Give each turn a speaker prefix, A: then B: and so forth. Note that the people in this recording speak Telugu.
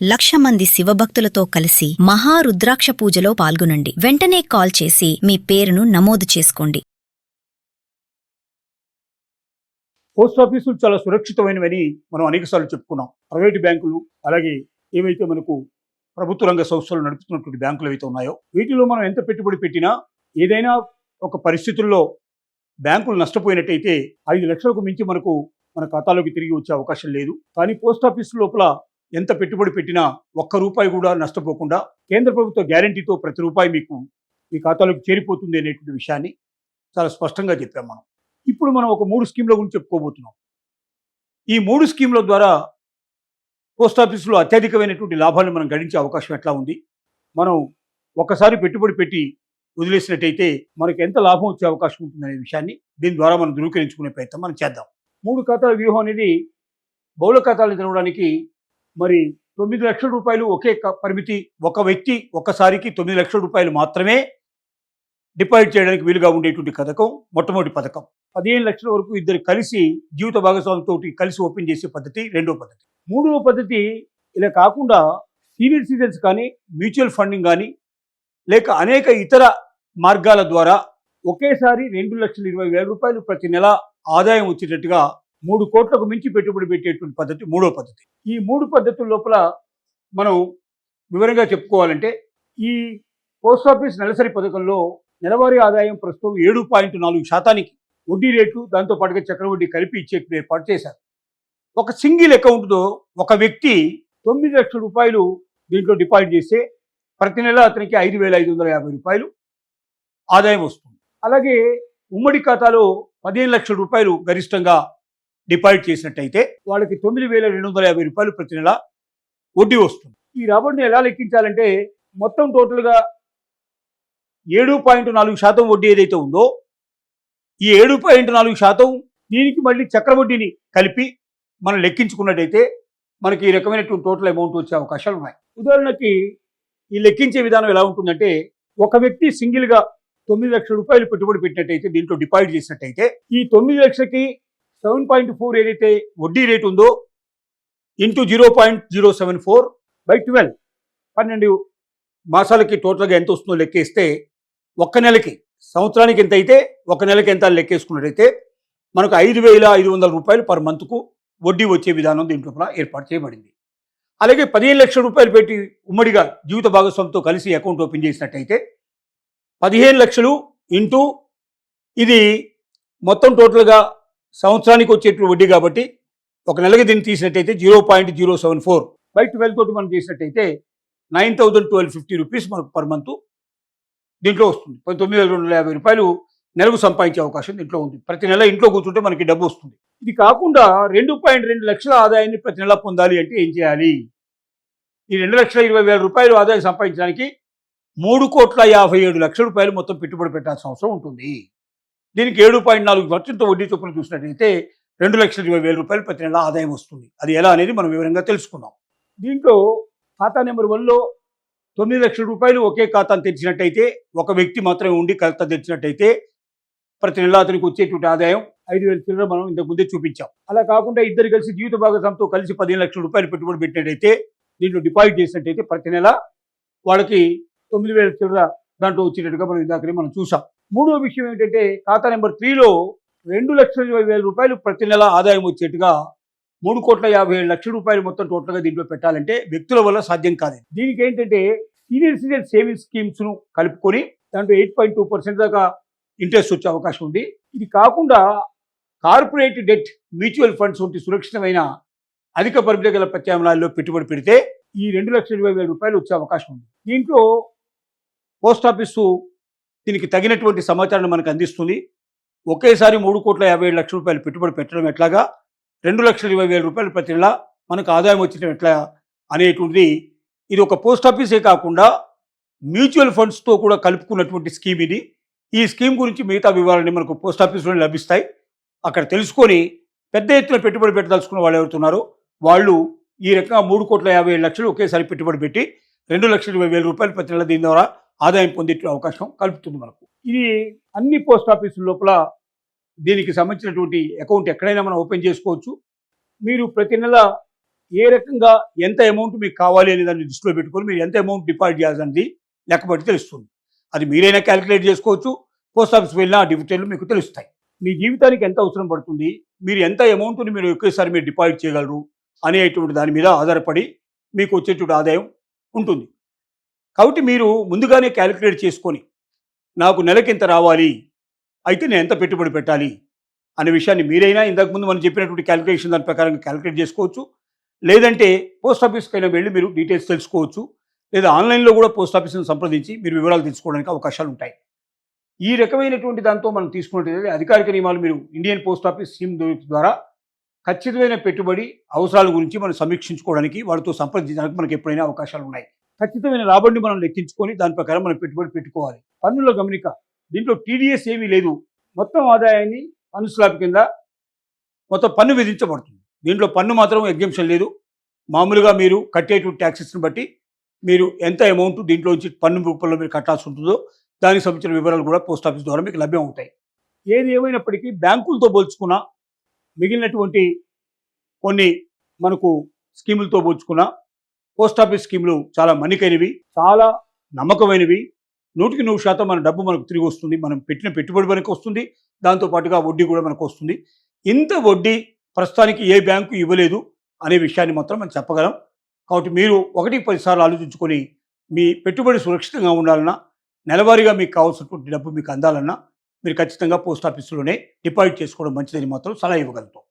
A: 1,00,000 మంది శివభక్తులతో కలిసి మహారుద్రాక్ష పూజలో పాల్గొనండి. వెంటనే కాల్ చేసి మీ పేరును నమోదు చేసుకోండి.
B: పోస్ట్ ఆఫీసులు చాలా సురక్షితమైనవని మనం అనేకసార్లు చెప్పుకున్నాం. ప్రైవేటు బ్యాంకులు, అలాగే ఏవైతే మనకు ప్రభుత్వ రంగ సంస్థలు నడుపుతున్నటువంటి బ్యాంకులు ఏవైతే ఉన్నాయో, వీటిలో మనం ఎంత పెట్టుబడి పెట్టినా ఏదైనా ఒక పరిస్థితుల్లో బ్యాంకులు నష్టపోయినట్టయితే 5 లక్షలకు మించి మనకు మన ఖాతాలోకి తిరిగి వచ్చే అవకాశం లేదు. కానీ పోస్ట్ ఆఫీసు లోపల ఎంత పెట్టుబడి పెట్టినా ₹1 కూడా నష్టపోకుండా కేంద్ర ప్రభుత్వ గ్యారంటీతో ప్రతి రూపాయి మీకు మీ ఖాతాలోకి చేరిపోతుంది అనేటువంటి విషయాన్ని చాలా స్పష్టంగా చెప్పాం మనం. ఇప్పుడు మనం ఒక 3 స్కీమ్ల గురించి చెప్పుకోబోతున్నాం. ఈ 3 స్కీమ్ల ద్వారా పోస్ట్ ఆఫీసులో అత్యధికమైనటువంటి లాభాలను మనం గడించే అవకాశం ఎట్లా ఉంది, మనం ఒకసారి పెట్టుబడి పెట్టి వదిలేసినట్టయితే మనకు ఎంత లాభం వచ్చే అవకాశం ఉంటుందనే విషయాన్ని దీని ద్వారా మనం ధృవీకరించుకునే ప్రయత్నం మనం చేద్దాం. 3 ఖాతాల వ్యూహం అనేది బహుళ ఖాతాలను తెరవడానికి మరి ₹9 లక్షల ఒకే పరిమితి, ఒక వ్యక్తి ఒక్కసారికి ₹9 లక్షల మాత్రమే డిపాజిట్ చేయడానికి వీలుగా ఉండేటువంటి పథకం మొట్టమొదటి పథకం. 15 లక్షల వరకు ఇద్దరు కలిసి జీవిత భాగస్వామితో కలిసి ఓపెన్ చేసే పద్ధతి రెండో పద్ధతి. మూడవ పద్ధతి ఇలా కాకుండా సీనియర్ సిటిజన్స్ కానీ, మ్యూచువల్ ఫండింగ్ కానీ, లేక అనేక ఇతర మార్గాల ద్వారా ఒకేసారి ₹2,20,000 ప్రతి నెల ఆదాయం వచ్చేటట్టుగా 3 కోట్లకు మించి పెట్టుబడి పెట్టేటువంటి పద్ధతి మూడో పద్ధతి. ఈ 3 పద్ధతుల లోపల మనం వివరంగా చెప్పుకోవాలంటే, ఈ పోస్ట్ ఆఫీస్ నెలసరి పథకంలో నెలవారీ ఆదాయం ప్రస్తుతం 7.4% వడ్డీ రేటు, దాంతో పాటుగా చక్రవడ్డీ కలిపి ఇచ్చేట్టు ఏర్పాటు చేశారు. ఒక సింగిల్ అకౌంట్తో ఒక వ్యక్తి ₹9 లక్షల దీంట్లో డిపాజిట్ చేస్తే ప్రతి నెల అతనికి ₹5,550 ఆదాయం వస్తుంది. అలాగే ఉమ్మడి ఖాతాలో ₹15 లక్షల గరిష్టంగా డిపాజిట్ చేసినట్టయితే వాళ్ళకి ₹9,250 ప్రతి నెల వడ్డీ వస్తుంది. ఈ రాబడిని ఎలా లెక్కించాలంటే, మొత్తం టోటల్గా 7.4% వడ్డీ ఏదైతే ఉందో, ఈ 7.4% దీనికి మళ్ళీ చక్రవడ్డీని కలిపి మనం లెక్కించుకున్నట్టయితే మనకి ఈ రకమైనటువంటి టోటల్ అమౌంట్ వచ్చే అవకాశాలు ఉన్నాయి. ఉదాహరణకి ఈ లెక్కించే విధానం ఎలా ఉంటుందంటే, ఒక వ్యక్తి సింగిల్గా ₹9 లక్షల పెట్టుబడి పెట్టినట్టయితే, దీంట్లో డిపాజిట్ చేసినట్టయితే, ఈ 9 లక్షలకి 7.4 ఏదైతే వడ్డీ రేటు ఉందో ఇంటూ 0.074/12 12 మాసాలకి టోటల్గా ఎంత వస్తుందో లెక్కేస్తే, ఒక్క నెలకి సంవత్సరానికి ఎంత అయితే ఒక నెలకి ఎంత లెక్కేసుకున్నట్టయితే మనకు ₹5,500 పర్ మంత్కు వడ్డీ వచ్చే విధానం దీంట్లో కూడా ఏర్పాటు చేయబడింది. అలాగే ₹15 లక్షల పెట్టి ఉమ్మడిగా జీవిత భాగస్వామితో కలిసి అకౌంట్ ఓపెన్ చేసినట్టయితే 15 లక్షలు ఇంటూ ఇది మొత్తం టోటల్గా సంవత్సరానికి వచ్చేటువంటి వడ్డీ కాబట్టి ఒక నెలకి దీన్ని తీసినట్టయితే 0.074/12 తోటి మనం చేసినట్టయితే ₹9,1250 మనకు పర్ మంత్ దీంట్లో వస్తుంది. ₹9,250 నెలకు సంపాదించే అవకాశం దీంట్లో ఉంది. ప్రతి నెల ఇంట్లో కూర్చుంటే మనకి డబ్బు వస్తుంది. ఇది కాకుండా 2.2 లక్షల ఆదాయాన్ని ప్రతి నెల పొందాలి అంటే ఏం చేయాలి? ఈ ₹2,20,000 ఆదాయం సంపాదించడానికి ₹3,57,00,000 మొత్తం పెట్టుబడి పెట్టాల్సిన అవసరం ఉంటుంది. దీనికి 7.4% వడ్డీ చొప్పున చూసినట్టయితే ₹2,20,000 ప్రతి నెల ఆదాయం వస్తుంది. అది ఎలా అనేది మనం వివరంగా తెలుసుకుందాం. దీంట్లో ఖాతా నెంబర్ 1లో ₹9 లక్షల ఒకే ఖాతాను తెరిచినట్టయితే, ఒక వ్యక్తి మాత్రమే ఉండి ఖాతా తెరిచినట్టయితే ప్రతి నెల అతనికి వచ్చేటువంటి ఆదాయం 5,000 చిల్లర మనం ఇంతకు ముందే చూపించాం. అలా కాకుండా ఇద్దరు కలిసి జీవిత భాగస్వామితో కలిసి ₹15 లక్షల పెట్టుబడి పెట్టినట్టయితే, దీంట్లో డిపాజిట్ చేసినట్టయితే ప్రతి నెల వాళ్ళకి 9,000 చిల్లర దాంట్లో వచ్చేటట్టుగా మనం ఇందాకనే మనం చూసాం. మూడో విషయం ఏంటంటే, ఖాతా నెంబర్ 3లో ₹2,20,000 ప్రతి నెల ఆదాయం వచ్చేట్టుగా ₹3,57,00,000 మొత్తం టోటల్గా దీంట్లో పెట్టాలంటే వ్యక్తుల వల్ల సాధ్యం కాదు. దీనికి ఏంటంటే, సీనియర్ సిటిజన్ సేవింగ్స్ స్కీమ్స్ను కలుపుకొని దాంట్లో 8.2% దాకా ఇంట్రెస్ట్ వచ్చే అవకాశం ఉంది. ఇది కాకుండా కార్పొరేట్ డెట్, మ్యూచువల్ ఫండ్స్ వంటి సురక్షితమైన అధిక పరిమితి గల ప్రత్యామ్నాయాల్లో పెట్టుబడి పెడితే ఈ ₹2,20,000 వచ్చే అవకాశం ఉంది. దీంట్లో పోస్ట్ ఆఫీసు దీనికి తగినటువంటి సమాచారాన్ని మనకు అందిస్తుంది. ఒకేసారి ₹3,57,00,000 పెట్టుబడి పెట్టడం ఎట్లాగా, ₹2,20,000 ప్రతి నెల మనకు ఆదాయం వచ్చేయడం ఎట్లా అనేటువంటిది, ఇది ఒక పోస్ట్ ఆఫీసే కాకుండా మ్యూచువల్ ఫండ్స్తో కూడా కలుపుకున్నటువంటి స్కీమ్ ఇది. ఈ స్కీమ్ గురించి మిగతా వివరాలన్నీ మనకు పోస్ట్ ఆఫీస్లోనే లభిస్తాయి. అక్కడ తెలుసుకొని పెద్ద ఎత్తున పెట్టుబడి పెట్టదలుచుకున్న వాళ్ళు ఎవరుతున్నారో వాళ్ళు ఈ రకంగా ₹3,57,00,000 ఒకేసారి పెట్టుబడి పెట్టి ₹2,20,000 ప్రతి నెల దీని ద్వారా ఆదాయం పొందే అవకాశం కలుపుతుంది మనకు. ఇది అన్ని పోస్ట్ ఆఫీసుల లోపల దీనికి సంబంధించినటువంటి అకౌంట్ ఎక్కడైనా మనం ఓపెన్ చేసుకోవచ్చు. మీరు ప్రతి నెల ఏ రకంగా ఎంత అమౌంట్ మీకు కావాలి అనే దాన్ని దృష్టిలో పెట్టుకొని మీరు ఎంత అమౌంట్ డిపాజిట్ చేయాలనేది లెక్కబట్టి తెలుస్తుంది. అది మీరైనా క్యాలిక్యులేట్ చేసుకోవచ్చు. పోస్ట్ ఆఫీస్కి వెళ్ళినా ఆ డీటెయిల్లు మీకు తెలుస్తాయి. మీ జీవితానికి ఎంత అవసరం పడుతుంది, మీరు ఎంత అమౌంట్ని మీరు ఒకేసారి మీరు డిపాజిట్ చేయగలరు అనేటువంటి దాని మీద ఆధారపడి మీకు వచ్చేటువంటి ఆదాయం ఉంటుంది. కాబట్టి మీరు ముందుగానే క్యాలిక్యులేట్ చేసుకొని నాకు నెలకి ఎంత రావాలి, అయితే నేను ఎంత పెట్టుబడి పెట్టాలి అనే విషయాన్ని మీరైనా ఇంతకుముందు మనం చెప్పినటువంటి క్యాలిక్యులేషన్ దాని ప్రకారంగా క్యాలిక్యులేట్ చేసుకోవచ్చు. లేదంటే పోస్ట్ ఆఫీస్కైనా వెళ్ళి మీరు డీటెయిల్స్ తెలుసుకోవచ్చు. లేదా ఆన్లైన్లో కూడా పోస్ట్ ఆఫీస్ని సంప్రదించి మీరు వివరాలు తెలుసుకోవడానికి అవకాశాలు ఉంటాయి. ఈ రకమైనటువంటి దాంతో మనం తీసుకున్నట్లయితే అధికారిక నియమాలు మీరు ఇండియన్ పోస్ట్ ఆఫీస్ స్కీమ్ ద్వారా ఖచ్చితమైన పెట్టుబడి అవసరాల గురించి మనం సమీక్షించుకోవడానికి వాళ్ళతో సంప్రదించడానికి మనకి ఎప్పుడైనా అవకాశాలు ఉన్నాయి. ఖచ్చితమైన రాబడిని మనం లెక్కించుకొని దాని ప్రకారం మనం పెట్టుబడి పెట్టుకోవాలి. పన్నుల గమనిక, దీంట్లో టీడీఎస్ ఏమీ లేదు. మొత్తం ఆదాయాన్ని పన్ను స్లాబ్ కింద మొత్తం పన్ను విధించబడుతుంది. దీంట్లో పన్ను మాత్రం ఎగ్జంప్షన్ లేదు. మామూలుగా మీరు కట్టేటువంటి ట్యాక్సెస్ని బట్టి మీరు ఎంత అమౌంట్ దీంట్లోంచి పన్ను రూపంలో మీరు కట్టాల్సి ఉంటుందో దానికి సంబంధించిన వివరాలు కూడా పోస్ట్ ఆఫీస్ ద్వారా మీకు లభ్యం అవుతాయి. ఏది ఏమైనప్పటికీ బ్యాంకులతో పోల్చుకున్న మిగిలినటువంటి కొన్ని మనకు స్కీములతో పోల్చుకున్న పోస్ట్ ఆఫీస్ స్కీములు చాలా మన్నికైనవి, చాలా నమ్మకమైనవి. 100% మన డబ్బు మనకు తిరిగి వస్తుంది. మనం పెట్టిన పెట్టుబడి మనకు వస్తుంది. దాంతోపాటుగా వడ్డీ కూడా మనకు వస్తుంది. ఇంత వడ్డీ ప్రస్తుతానికి ఏ బ్యాంకు ఇవ్వలేదు అనే విషయాన్ని మాత్రం మనం చెప్పగలం. కాబట్టి మీరు 1-10 సార్లు ఆలోచించుకొని మీ పెట్టుబడి సురక్షితంగా ఉండాలన్నా, నెలవారీగా మీకు కావాల్సినటువంటి డబ్బు మీకు అందాలన్నా మీరు ఖచ్చితంగా పోస్ట్ ఆఫీసులోనే డిపాజిట్ చేసుకోవడం మంచిదని మాత్రం సలహా ఇవ్వగలుగుతాం.